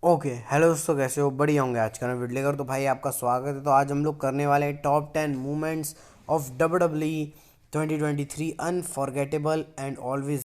Okay hello दोस्तों, कैसे हो? बढ़िया होंगे। आज का मैं वीडियो लेकर तो भाई आपका स्वागत है। तो आज हम लोग करने वाले हैं top 10 movements of WWE 2023 unforgettable and always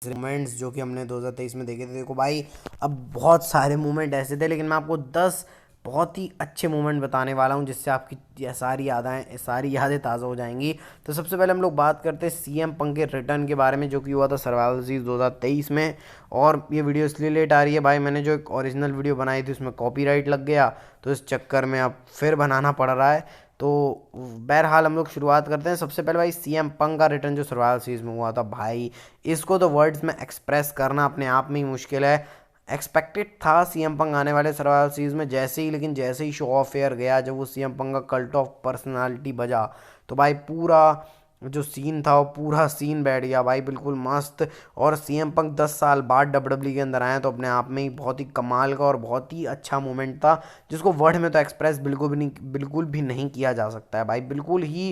moments जो कि हमने 2023 में देखे थे। देखो भाई, अब बहुत सारे मोमेंट ऐसे थे, लेकिन मैं आपको 10 बहुत ही अच्छे मोमेंट बताने वाला हूँ जिससे आपकी ये सारी यादें ताज़ा हो जाएंगी। तो सबसे पहले हम लोग बात करते हैं सीएम पंक के रिटर्न के बारे में, जो कि हुआ था सर्वाइवल सीरीज 2023 में। और ये वीडियो इसलिए लेट आ रही है भाई, मैंने जो एक ओरिजिनल वीडियो बनाई थी उसमें कॉपीराइट लग गया, तो इस चक्कर में अब फिर बनाना पड़ रहा है। तो बहरहाल हम लोग शुरुआत करते हैं। सबसे पहले भाई सीएम पंक का रिटर्न जो सर्वाइवल सीरीज में हुआ था भाई, इसको तो वर्ड्स में एक्सप्रेस करना अपने आप में ही मुश्किल है। एक्सपेक्टेड था सीएम पंक आने वाले सर्वाइवल सीरीज में जैसे ही, लेकिन जैसे ही शो ऑफ फेयर गया, जब वो सीएम पंक का कल्ट ऑफ पर्सनालिटी बजा, तो भाई पूरा जो सीन था वो पूरा सीन बैठ गया भाई, बिल्कुल मस्त। और सीएम पंक 10 साल बाद डब्ल्यूडब्ल्यू के अंदर आए, तो अपने आप में ही बहुत ही कमाल का और बहुत ही अच्छा मोमेंट था, जिसको वर्ड में तो एक्सप्रेस बिल्कुल भी नहीं किया जा सकता है भाई। बिल्कुल ही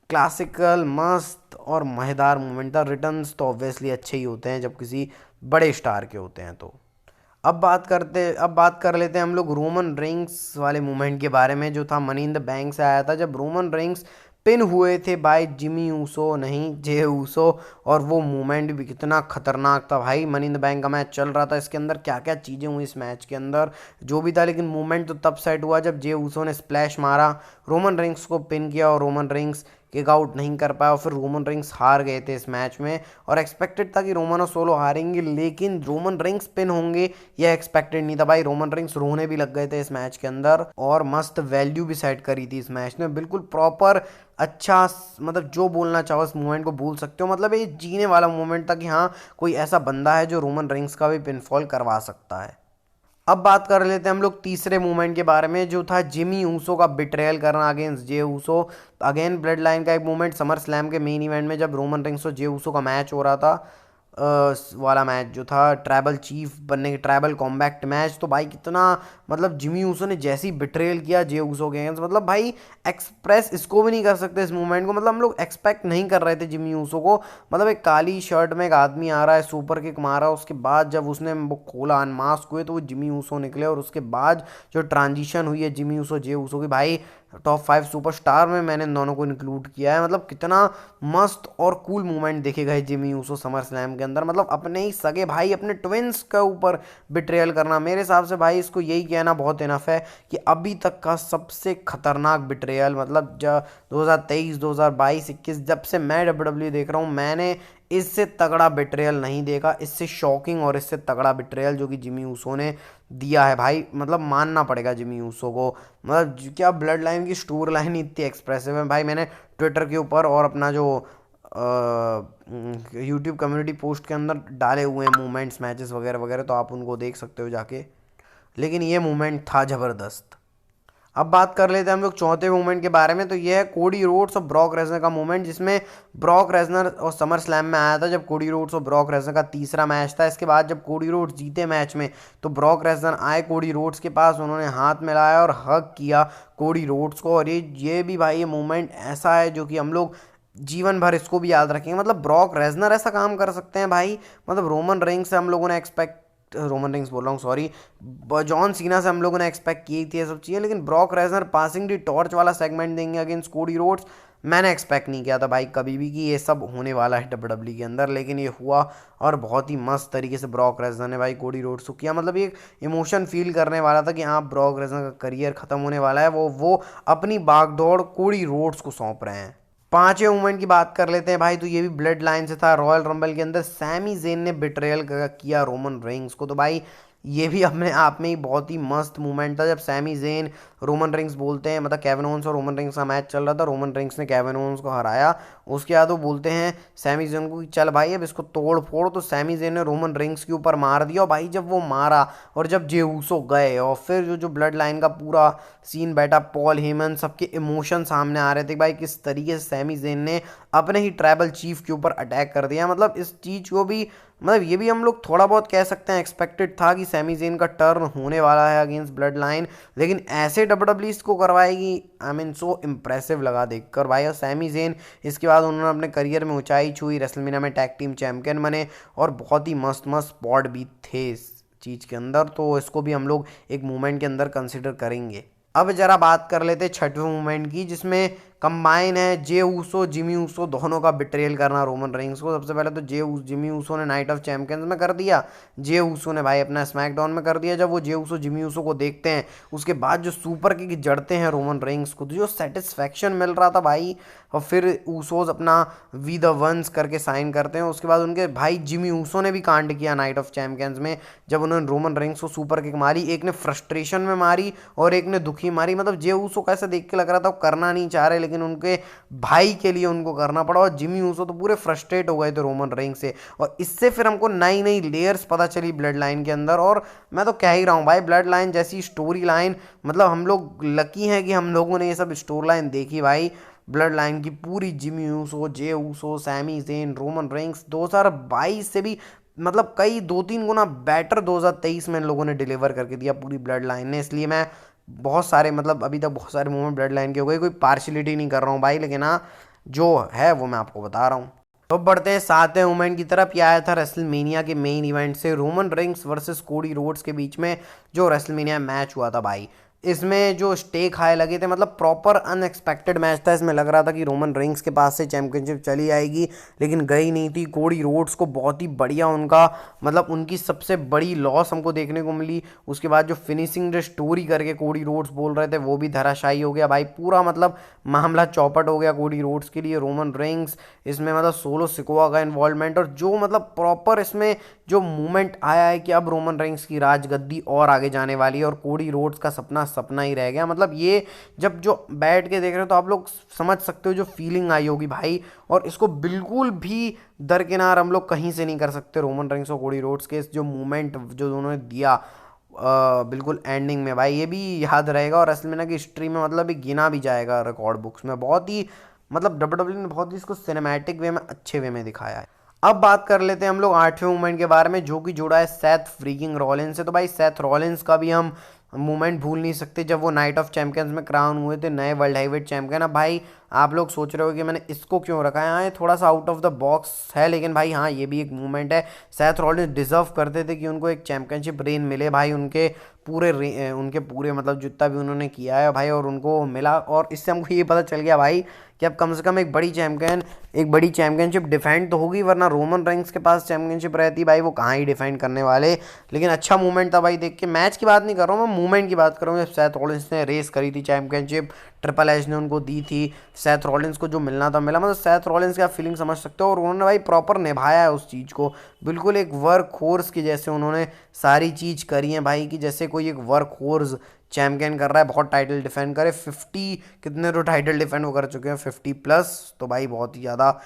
क्लासिकल मस्त और मज़ेदार मोमेंट था। रिटर्न्स तो ऑब्वियसली अच्छे ही होते हैं जब किसी बड़े स्टार के होते हैं। तो अब बात कर लेते हैं हम लोग रोमन रिंग्स वाले मूवमेंट के बारे में, जो था मनी इन द बैंक से आया था, जब रोमन रिंग्स पिन हुए थे बाय जिमी ऊसो, नहीं जे ऊसो। और वो मूवमेंट भी कितना खतरनाक था भाई। मनी इन द बैंक का मैच चल रहा था, इसके अंदर क्या क्या चीज़ें हुई इस मैच के अंदर जो भी था, लेकिन मूवमेंट तो तब सेट हुआ जब जे ऊसो ने स्प्लैश मारा, रोमन रिंग्स को पिन किया और रोमन रिंग्स किक आउट नहीं कर पाया, और फिर रोमन रिंग्स हार गए थे इस मैच में। और एक्सपेक्टेड था कि रोमन और सोलो हारेंगे, लेकिन रोमन रिंग्स पिन होंगे यह एक्सपेक्टेड नहीं था भाई। रोमन रिंग्स रोने भी लग गए थे इस मैच के अंदर, और मस्त वैल्यू भी सेट करी थी इस मैच ने, बिल्कुल प्रॉपर अच्छा। मतलब जो बोलना चाहो इस मूवमेंट को बोल सकते हो। मतलब ये जीने वाला मूवमेंट था कि हाँ, कोई ऐसा बंदा है जो रोमन रिंग्स का भी पिनफॉल करवा सकता है। अब बात कर लेते हैं हम लोग तीसरे मूवमेंट के बारे में, जो था जिमी ऊसो का बिट्रेयल करना against Jey Uso. Again blood line का एक मूवमेंट समर स्लैम के मेन इवेंट में, जब रोमन रिंग्स और जे ऊसो का मैच हो रहा था, वाला मैच जो था ट्राइबल चीफ बनने के ट्राइबल कॉम्बैक्ट मैच। तो भाई कितना, मतलब जिमी ऊसो ने जैसे ही बिट्रेयल किया जे ऊसो के अगेंस्ट, मतलब भाई एक्सप्रेस इसको भी नहीं कर सकते इस मूवमेंट को। मतलब हम लोग एक्सपेक्ट नहीं कर रहे थे जिमी ऊसो को। मतलब एक काली शर्ट में एक आदमी आ रहा है, सुपर किक मारा, उसके बाद जब उसने वो खोला अनमास्क हुए, तो वो जिमी ऊसो निकले। और उसके बाद जो ट्रांजिशन हुई है जिमी ऊसो जे ऊसो की, भाई टॉप 5 सुपरस्टार में मैंने इन दोनों को इंक्लूड किया है। मतलब कितना मस्त और कूल मूवमेंट देखे गए जिमी ऊसो समर स्लैम के अंदर। मतलब अपने ही सगे भाई, अपने ट्विंस के ऊपर बिट्रेयल करना, मेरे हिसाब से भाई इसको यही कहना बहुत इनफ है कि अभी तक का सबसे खतरनाक बिट्रेयल। मतलब जब 2023 2022 21 जब से मैं डब्ल्यू देख रहा हूँ, मैंने इससे तगड़ा बिट्रेयल नहीं देखा, इससे शॉकिंग और इससे तगड़ा बिट्रेयल जो कि जिमी ऊसो ने दिया है भाई। मतलब मानना पड़ेगा जिमी ऊसो को। मतलब क्या ब्लड लाइन की स्टोर लाइन इतनी एक्सप्रेसिव है भाई। मैंने ट्विटर के ऊपर और अपना जो यूट्यूब कम्युनिटी पोस्ट के अंदर डाले हुए हैं मूवमेंट्स, मैचेस वगैरह वगैरह, तो आप उनको देख सकते हो जाके। लेकिन ये मूवमेंट था ज़बरदस्त। अब बात कर लेते हैं हम लोग चौथे मूवमेंट के बारे में। तो ये है कोडी रोड्स और ब्रॉक रेजनर का मूवमेंट, जिसमें ब्रॉक रेजनर और समर स्लैम में आया था, जब कोडी रोड्स और ब्रॉक रेजनर का तीसरा मैच था। इसके बाद जब कोडी रोड्स जीते मैच में, तो ब्रॉक रेजनर आए कोडी रोड्स के पास, उन्होंने हाथ मिलाया और हग किया कोडी रोड्स को। और ये भी भाई, ये मूवमेंट ऐसा है जो कि हम लोग जीवन भर इसको भी याद रखेंगे। मतलब ब्रॉक रेजनर ऐसा काम कर सकते हैं भाई। मतलब रोमन रिंग्स से हम लोगों ने एक्सपेक्ट, रोमन रिंग्स बोल रहा हूँ सॉरी, जॉन सीना से हम लोगों ने एक्सपेक्ट की थी ये सब चीज़ें, लेकिन ब्रॉक रेजनर पासिंग दी टॉर्च वाला सेगमेंट देंगे अगेंस्ट कोडी रोड्स, मैंने एक्सपेक्ट नहीं किया था भाई कभी भी कि ये सब होने वाला है डब्ल्यू के अंदर। लेकिन ये हुआ, और बहुत ही मस्त तरीके से ब्रॉक रेजनर ने भाई कोडी रोड्स को किया। मतलब ये इमोशन फील करने वाला था कि हाँ, ब्रॉक रेजनर का करियर खत्म होने वाला है, वो अपनी बागदौड़ कोडी रोड्स को सौंप रहे हैं। पांचवें मूवमेंट की बात कर लेते हैं भाई, तो ये भी ब्लड लाइन से था। रॉयल रंबल के अंदर सैमी जेन ने बिट्रेयल किया रोमन रेंग्स को। तो भाई ये भी अपने आप में ही बहुत ही मस्त मूवमेंट था, जब सैमी जेन रोमन रिंग्स बोलते हैं, मतलब केविन ओवंस और रोमन रिंग्स का मैच चल रहा था, रोमन रिंग्स ने केविन ओवंस को हराया। उसके बाद वो बोलते हैं सैमी जेन को कि चल भाई अब इसको तोड़ फोड़। तो सैमी जेन ने रोमन रिंग्स के ऊपर मार दिया, और भाई जब वो मारा और जब जे ऊसो गए, और फिर जो ब्लड लाइन का पूरा सीन बैठा, पॉल हेमन, सबके इमोशन सामने आ रहे थे भाई, किस तरीके से सैमी जेन ने अपने ही ट्राइबल चीफ के ऊपर अटैक कर दिया। मतलब इस चीज़ को भी, मतलब ये भी हम लोग थोड़ा बहुत कह सकते हैं एक्सपेक्टेड था कि सैमी जेन का टर्न होने वाला है अगेंस्ट ब्लड लाइन, लेकिन ऐसे डब्ल्यूडब्ल्यू इसको करवाएगी, आई मीन सो इम्प्रेसिव लगा देखकर भाई। और सैमी जेन इसके बाद उन्होंने अपने करियर में ऊंचाई छुई, रेसलमेनिया में टैग टीम चैंपियन बने, और बहुत ही मस्त मस्त स्पॉट भी थे चीज़ के अंदर, तो इसको भी हम लोग एक मूवमेंट के अंदर कंसिडर करेंगे। अब जरा बात कर लेते हैं छठवें मूवमेंट की, जिसमें कंबाइन है जे ऊसो जिमी ऊसो दोनों का बिट्रेयल करना रोमन रेंस को। सबसे पहले तो जिमी ऊसो ने नाइट ऑफ चैंपियंस में कर दिया, जे ऊसो ने भाई अपना स्मैकडाउन में कर दिया। जब वो जे ऊसो जिमी ऊसो को देखते हैं, उसके बाद जो सुपर किक जड़ते हैं रोमन रेंस को, तो जो सेटिस्फैक्शन मिल रहा था भाई। और फिर ऊसोज अपना वी द वंस करके साइन करते हैं। उसके बाद उनके भाई जिमी ऊसो ने भी कांड किया नाइट ऑफ चैंपियंस में, जब उन्होंने रोमन रेंस को सुपर किक मारी। एक ने फ्रस्ट्रेशन में मारी और एक ने दुखी मारी। मतलब जे ऊसो को ऐसा देख के लग रहा था वो करना नहीं चाह रहे, लेकिन उनके भाई के लिए उनको करना पड़ा। और जिमी ऊसो तो पूरे फ्रस्ट्रेट हो गए थे रोमन रेंस से। और इससे फिर हमको नई नई लेयर्स पता चली ब्लड लाइन के अंदर। और मैं तो कह ही रहा हूँ भाई, ब्लड लाइन जैसी स्टोरी लाइन, मतलब हम लोग लकी हैं कि हम लोगों ने ये सब स्टोरी लाइन देखी भाई। ब्लड लाइन की पूरी Jimmy Uso, Jey Uso, Sami Zayn, Roman Reigns 2022 से भी मतलब कई 2-3 गुना बेटर 2023 में इन लोगों ने डिलीवर करके दिया पूरी ब्लड लाइन ने। इसलिए मैं बहुत सारे मतलब अभी तक बहुत सारे मूवमेंट ब्लड लाइन के हो गए, कोई पार्शलिटी नहीं कर रहा हूँ भाई, लेकिन हाँ जो है वो मैं आपको बता रहा हूँ। तो बढ़ते हैं सातवें मूवमेंट की तरफ। ये आया था रेसलमेनिया के मेन इवेंट से, Roman Reigns versus Cody Rhodes के बीच में जो रेसलमेनिया मैच हुआ था भाई। इसमें जो स्टेक हाई लगे थे, मतलब प्रॉपर अनएक्सपेक्टेड मैच था। इसमें लग रहा था कि रोमन रेंस के पास से चैंपियनशिप चली आएगी, लेकिन गई नहीं थी। कोडी रोड्स को बहुत ही बढ़िया उनका मतलब उनकी सबसे बड़ी लॉस हमको देखने को मिली। उसके बाद जो फिनिशिंग जो स्टोरी करके कोडी रोड्स बोल रहे थे वो भी धराशायी हो गया भाई। पूरा मतलब मामला चौपट हो गया कोडी रोड्स के लिए। रोमन रेंस इसमें मतलब सोलो सिकोआ का इन्वॉल्वमेंट, और जो मतलब प्रॉपर इसमें जो मूवमेंट आया है कि अब रोमन रेंस की राजगद्दी और आगे जाने वाली है और कोडी रोड्स का सपना सपना ही रह गया। मतलब ये जब जो बैठ के देख रहे हो तो आप लोग समझ सकते हो जो फीलिंग आई होगी भाई। और इसको बिल्कुल भी दरकिनार हम लोग कहीं से नहीं कर सकते रोमन रेंस और कोडी रोड्स के जो मूवमेंट जो उन्होंने दिया बिल्कुल एंडिंग में भाई, ये भी याद रहेगा और रेसलमेनिया की हिस्ट्री में मतलब ये गिना भी जाएगा रिकॉर्ड बुक्स में। बहुत ही मतलब डब्ल्यूडब्ल्यू ने बहुत ही इसको सिनेमैटिक वे में अच्छे वे में दिखाया है। अब बात कर लेते हैं हम लोग आठवें मूवमेंट के बारे में, जो कि जुड़ा है सेथ फ्रीकिंग रॉलिंस से। तो भाई सेथ रॉलिंस का भी हम मूवमेंट भूल नहीं सकते, जब वो नाइट ऑफ चैंपियंस में क्राउन हुए थे नए वर्ल्ड हैवीवेट चैंपियन। अब भाई आप लोग सोच रहे हो कि मैंने इसको क्यों रखा है, हाँ ये थोड़ा सा आउट ऑफ द बॉक्स है, लेकिन भाई हाँ ये भी एक मूवमेंट है। सेथ रॉलिंस डिजर्व करते थे कि उनको एक चैंपियनशिप रेन मिले भाई। उनके पूरे मतलब जितना भी उन्होंने किया है भाई, और उनको मिला। और इससे हमको ये पता चल गया भाई कि अब कम से कम एक बड़ी चैंपियनशिप डिफेंड तो होगी, वरना रोमन रेंस के पास चैंपियनशिप रहती भाई वो कहाँ ही डिफेंड करने वाले। लेकिन अच्छा मूवमेंट था भाई देख के। मैच की बात नहीं कर रहा हूँ मैं, मूवमेंट की बात कर रहा हूँ। जब सेथ रॉलिंस ने रेस करी थी चैंपियनशिप, ट्रिपल एच ने उनको दी थी, सेथ रॉलिंस को जो मिलना था मिला। मतलब सेथ रॉलिंस की आप फीलिंग समझ सकते हो, और उन्होंने भाई प्रॉपर निभाया है उस चीज़ को। बिल्कुल एक वर्क होर्स की जैसे उन्होंने सारी चीज़ करी है भाई, कि जैसे कोई एक वर्क होर्स चैंपियन कर रहा है, बहुत टाइटल डिफेंड करे। 50 कितने तो टाइटल डिफेंड वो कर चुके हैं, 50+। तो भाई बहुत ही ज़्यादा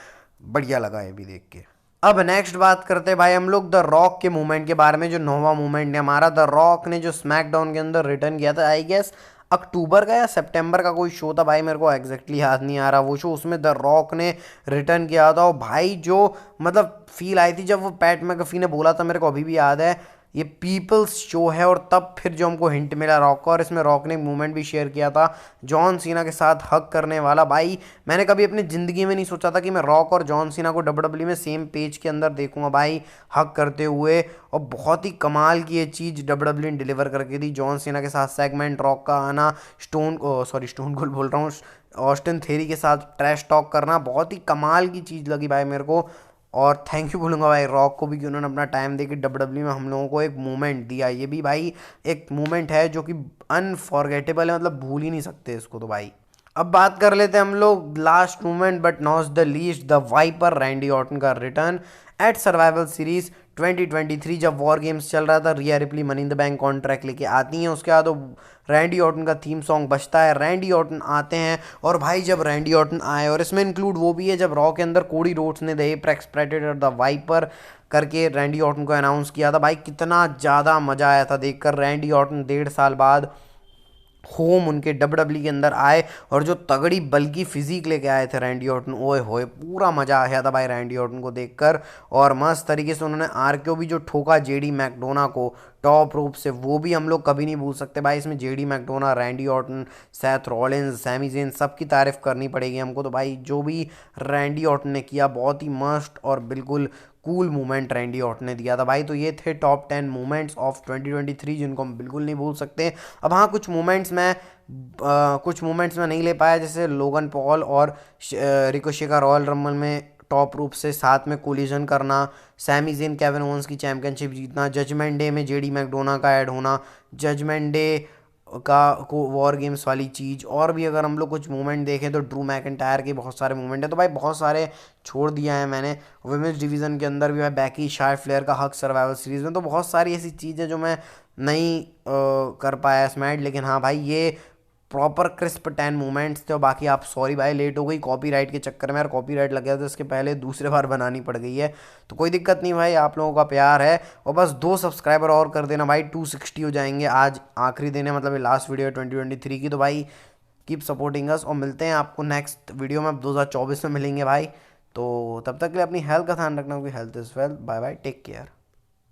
बढ़िया लगा है भी देख के। अब नेक्स्ट बात करते हैं भाई हम लोग द रॉक के मूवमेंट के बारे में, जो 9वां मूवमेंट है हमारा। द रॉक ने जो स्मैकडाउन के अंदर रिटर्न किया था, आई गेस अक्टूबर का या सितंबर का कोई शो था भाई, मेरे को एग्जैक्टली याद नहीं आ रहा वो शो। उसमें द रॉक ने रिटर्न किया था, और भाई जो मतलब फील आई थी जब वो पैट मैकअफी ने बोला था, मेरे को अभी भी याद है, ये पीपल्स शो है। और तब फिर जो हमको हिंट मिला रॉक का, और इसमें रॉक ने एक मूवमेंट भी शेयर किया था जॉन सीना के साथ हक करने वाला। भाई मैंने कभी अपनी ज़िंदगी में नहीं सोचा था कि मैं रॉक और जॉन सीना को डब्ल्यूडब्ल्यूई में सेम पेज के अंदर देखूंगा भाई, हक करते हुए। और बहुत ही कमाल की ये चीज़ डब्ल्यूडब्ल्यूई ने डिलीवर करके दी। जॉन सीना के साथ सेगमेंट, रॉक का आना, स्टोन कोल्ड बोल रहा हूँ, ऑस्टिन थेरी के साथ ट्रैश टॉक करना, बहुत ही कमाल की चीज़ लगी भाई मेरे को। और थैंक यू बोलूँगा भाई रॉक को भी कि उन्होंने अपना टाइम देके डब्ल्यूडब्ल्यूई में हम लोगों को एक मूवमेंट दिया। ये भी भाई एक मूवमेंट है जो कि अनफॉरगेटेबल है, मतलब भूल ही नहीं सकते इसको तो भाई। अब बात कर लेते हैं हम लोग last movement but not the least, the viper Randy Orton का रिटर्न एट सर्वाइवल सीरीज 2023। जब वॉर गेम्स चल रहा था, Rhea Ripley money in the bank contract लेके आती हैं, उसके बाद रैंडी ऑर्टन का थीम सॉन्ग बजता है, रैंडी ऑर्टन आते हैं। और भाई जब रैंडी ऑर्टन आए, और इसमें इंक्लूड वो भी है जब रॉ के अंदर कोडी रोड्स ने the apex predator the viper करके रैंडी ऑर्टन को अनाउंस किया था, भाई कितना ज़्यादा मज़ा आया था देखकर। रैंडी ऑर्टन 1.5 साल बाद होम उनके डब्ल्यूडब्ल्यूई के अंदर आए, और जो तगड़ी बल्कि फिजिक लेके आए थे रैंडी ऑर्टन, ओए होए पूरा मज़ा आया था भाई रैंडी ऑर्टन को देखकर। और मस्त तरीके से उन्होंने आरकेओ भी जो ठोका जेडी मैकडोना को टॉप रोप से, वो भी हम लोग कभी नहीं भूल सकते भाई। इसमें JD McDonagh, Randy Orton, Seth Rollins, Sami Zayn सब की तारीफ करनी पड़ेगी हमको। तो भाई जो भी रैंडी ऑर्टन ने किया बहुत ही मस्त और बिल्कुल कूल मूवमेंट रैंडी ऑर्टन ने दिया था भाई। तो ये थे टॉप 10 मूवमेंट्स ऑफ 2023 जिनको हम बिल्कुल नहीं भूल सकते। अब हाँ, कुछ मूवमेंट्स में नहीं ले पाया, जैसे लोगन पॉल और रिकोशे का रॉयल रंबल में टॉप रूप से साथ में कोलिजन करना, सैमी ज़ेन केविन ओवंस की चैंपियनशिप जीतना, जजमेंट डे में जेडी मैकडोना का ऐड होना, जजमेंट डे का को वॉर गेम्स वाली चीज़, और भी अगर हम लोग कुछ मूवमेंट देखें तो ड्रू मैकिंटायर के बहुत सारे मूवमेंट हैं। तो भाई बहुत सारे छोड़ दिया है मैंने। वुमेन्स डिवीज़न के अंदर भी है बैकी शार्ट फ्लेयर का हक सर्वाइवल सीरीज़ में। तो बहुत सारी ऐसी चीज़ें जो मैं नहीं कर पाया स्मैट, लेकिन हाँ भाई ये प्रॉपर क्रिस्प 10 मूवमेंट्स थे। और बाकी आप सॉरी भाई लेट हो गई कॉपीराइट के चक्कर में, यार कॉपीराइट लग गया था इसके पहले, दूसरे बार बनानी पड़ गई है। तो कोई दिक्कत नहीं भाई, आप लोगों का प्यार है। और बस 2 सब्सक्राइबर और कर देना भाई, 260 हो जाएंगे आज आखिरी दिन है, मतलब ये लास्ट वीडियो है 2023 की। तो भाई कीप सपोर्टिंग अस और मिलते हैं आपको नेक्स्ट वीडियो में, 2024 में मिलेंगे भाई। तो तब तक के लिए अपनी हेल्थ का ध्यान रखना, क्योंकि health is wealth. Bye bye, take care.